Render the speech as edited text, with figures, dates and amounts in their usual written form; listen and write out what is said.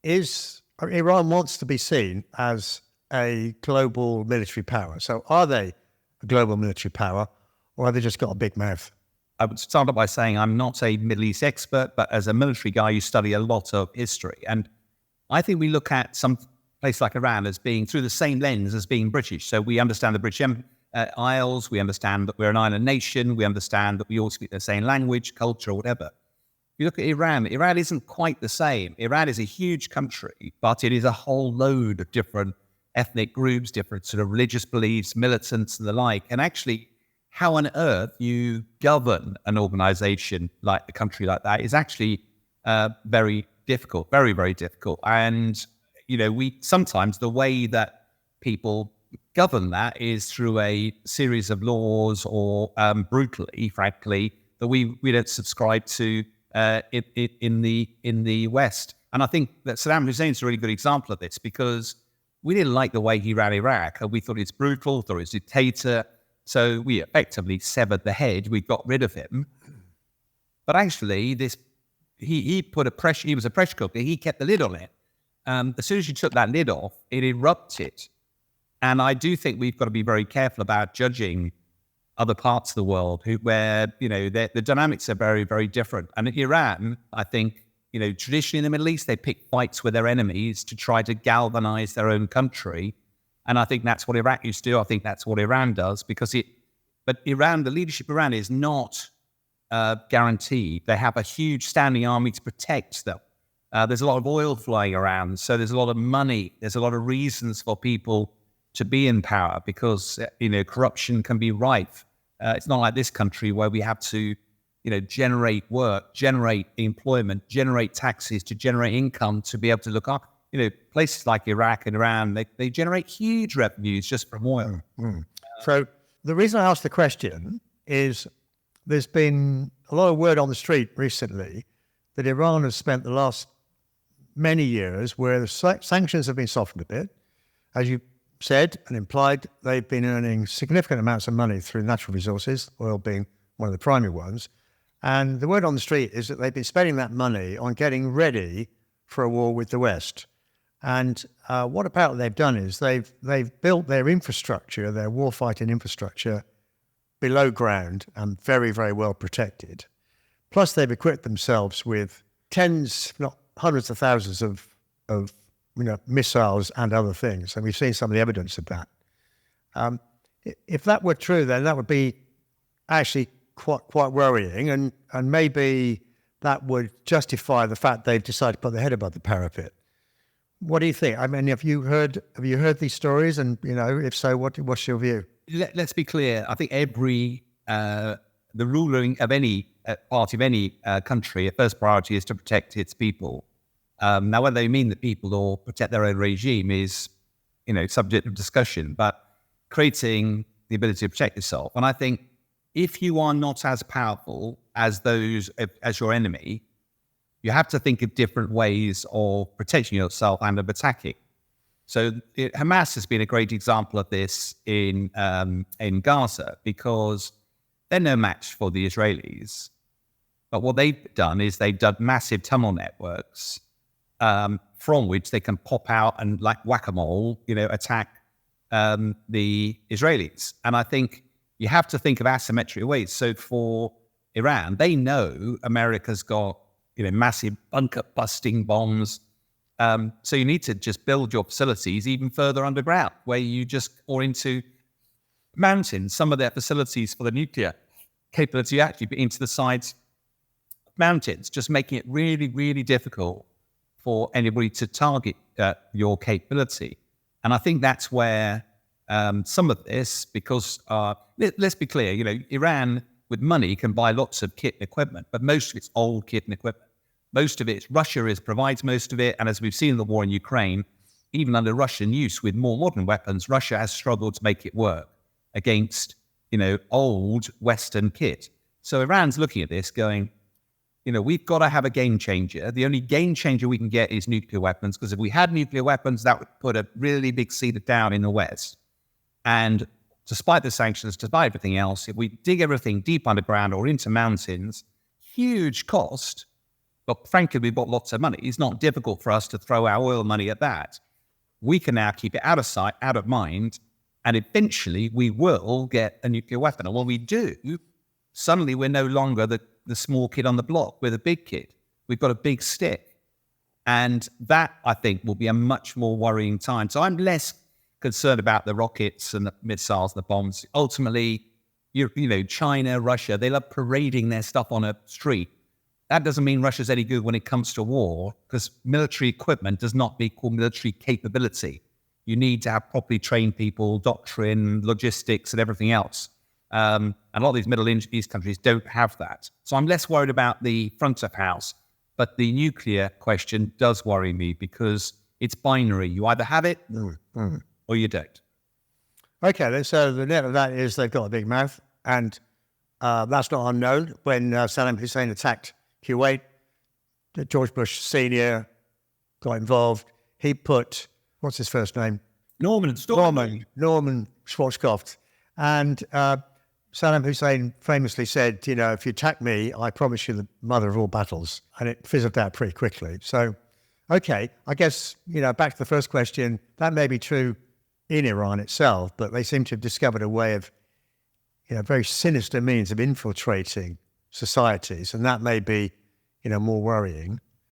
Iran wants to be seen as a global military power. So are they a global military power, or have they just got a big mouth? I would start off by saying I'm not a Middle East expert, but as a military guy, you study a lot of history. And I think we look at some place like Iran as being through the same lens as being British. So we understand the British Isles, we understand that we're an island nation, we understand that we all speak the same language, culture, or whatever. If you look at Iran, Iran isn't quite the same. Iran is a huge country, but it is a whole load of different ethnic groups, different sort of religious beliefs, militants and the like. And actually, how on earth you govern an organization like the country like that is actually very difficult, very, very difficult. And, sometimes the way that people govern that is through a series of laws or brutally, frankly, that we don't subscribe to in the West. And I think that Saddam Hussein is a really good example of this, because we didn't like the way he ran Iraq. We thought it's brutal, thought it's dictator. So we effectively severed the head. We got rid of him. But actually, he was a pressure cooker. He kept the lid on it. As soon as you took that lid off, it erupted. And I do think we've got to be very careful about judging other parts of the world where the dynamics are very, very different. And Iran, I think, traditionally in the Middle East, they pick fights with their enemies to try to galvanize their own country. And I think that's what Iraq used to do. I think that's what Iran does, but Iran, the leadership of Iran is not guaranteed. They have a huge standing army to protect them. There's a lot of oil flying around, so there's a lot of money. There's a lot of reasons for people to be in power, because corruption can be rife. It's not like this country where we have to generate work, generate employment, generate taxes to generate income to be able to look up. Places like Iraq and Iran, they generate huge revenues just from oil. Mm-hmm. So the reason I asked the question is there's been a lot of word on the street recently that Iran has spent the last many years where the sanctions have been softened a bit. As you said and implied, they've been earning significant amounts of money through natural resources, oil being one of the primary ones. And the word on the street is that they've been spending that money on getting ready for a war with the West. And what apparently they've done is they've built their infrastructure, their warfighting infrastructure, below ground and very, very well protected. Plus, they've equipped themselves with tens, if not hundreds of thousands of missiles and other things. And we've seen some of the evidence of that. If that were true, then that would be actually quite worrying, and maybe that would justify the fact they've decided to put their head above the parapet. What do you think? I mean, have you heard these stories? And if so, what's your view? Let's be clear. I think the ruling of any part of any country, a first priority is to protect its people. Now, whether they mean the people or protect their own regime is, subject of discussion. But creating the ability to protect yourself, and I think if you are not as powerful as your enemy, you have to think of different ways of protecting yourself and of attacking. So Hamas has been a great example of this in Gaza, because they're no match for the Israelis. But what they've done is they've done massive tunnel networks from which they can pop out and, like whack-a-mole, attack the Israelis. And I think you have to think of asymmetric ways. So for Iran, they know America's got massive bunker-busting bombs. So you need to just build your facilities even further underground, where or into mountains. Some of their facilities for the nuclear capability actually be into the sides of mountains, just making it really, really difficult for anybody to target your capability. And I think that's where some of this, because let's be clear, Iran with money can buy lots of kit and equipment, but most of it's old kit and equipment. Most of it, Russia provides most of it. And as we've seen in the war in Ukraine, even under Russian use with more modern weapons, Russia has struggled to make it work against, old Western kit. So Iran's looking at this going, we've got to have a game changer. The only game changer we can get is nuclear weapons, because if we had nuclear weapons, that would put a really big seed down in the West. And despite the sanctions, despite everything else, if we dig everything deep underground or into mountains, huge cost, But frankly, we've got lots of money. It's not difficult for us to throw our oil money at that. We can now keep it out of sight, out of mind, and eventually we will get a nuclear weapon. And when we do, suddenly we're no longer the small kid on the block. We're the big kid. We've got a big stick. And that, I think, will be a much more worrying time. So I'm less concerned about the rockets and the missiles and the bombs. Ultimately, you know, China, Russia, they love parading their stuff on a street. That doesn't mean Russia's any good when it comes to war, because military equipment does not equal military capability. You need to have properly trained people, doctrine, logistics, and everything else. And a lot of these Middle East countries don't have that. So I'm less worried about the front of house. But the nuclear question does worry me because it's binary. You either have it or you don't. Okay, then, so the net of that is they've got a big mouth, and that's not unknown. When Saddam Hussein attacked Kuwait, George Bush Sr. got involved. He put, what's his first name? Norman Schwarzkopf. And Saddam Hussein famously said, you know, if you attack me, I promise you the mother of all battles. And it fizzled out pretty quickly. So, okay, I guess, you know, back to the first question, that may be true in Iran itself, but they seem to have discovered a way of, you know, very sinister means of infiltrating societies. And that may be, you know, more worrying.